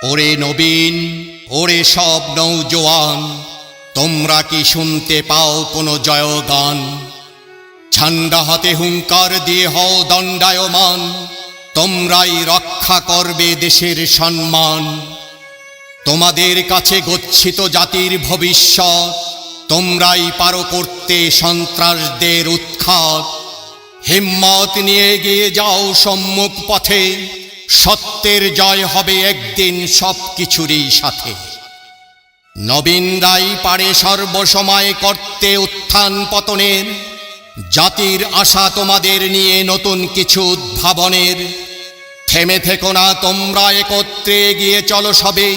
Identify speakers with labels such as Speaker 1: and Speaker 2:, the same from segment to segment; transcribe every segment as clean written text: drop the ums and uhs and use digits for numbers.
Speaker 1: ওরে নবীন, ওরে সব নৌজওয়ান, তোমরা কি শুনতে পাও কোনো জয়গান? ঝান্ডা হাতে হুঙ্কার দিয়ে হও দণ্ডায়মান, তোমরাই রক্ষা করবে দেশের সম্মান। তোমাদের কাছে গচ্ছিত জাতির ভবিষ্যৎ, তোমরাই পারো করতে সন্ত্রাসদের উৎখাত। হিম্মত নিয়ে এগিয়ে যাও সম্মুখ পথে, সত্যের জয় হবে একদিন সব কিছুরই সাথে। নবীনরাই পারে সর্বসময় করতে উত্থান পতনের, জাতির আশা তোমাদের নিয়ে নতুন কিছু উদ্ভাবনের। থেমে থেকো না তোমরা, একত্রে এগিয়ে চলো সবে।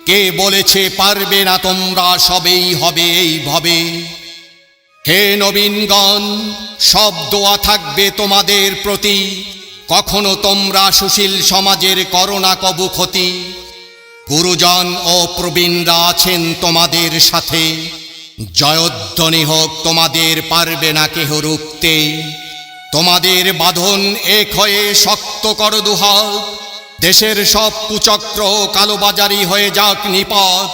Speaker 1: কে বলেছে পারবে না তোমরা, সবেই হবে এইভাবে। হে নবীনগণ, সব দোয়া থাকবে তোমাদের প্রতি, কখনো তোমরা সুশীল সমাজের করোনা কবু ক্ষতি। গুরুজন ও প্রবীণরা আছেন তোমাদের সাথে, জয়ধ্বনি হোক তোমাদের, পারবে না কেহ রুখতে। তোমাদের বাঁধন এক হয়ে শক্ত করো দুহাত, দেশের সব কুচক্র কালোবাজারি হয়ে যাক নিপাত।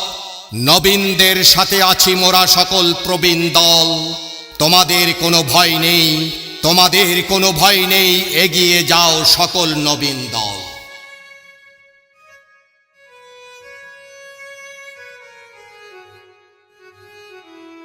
Speaker 1: নবীনদের সাথে আছি মোরা সকল প্রবীণ দল, তোমাদের কোনো ভয় নেই, তোমাদের কোনো ভয় নেই, এগিয়ে যাও সকল নবীন দল।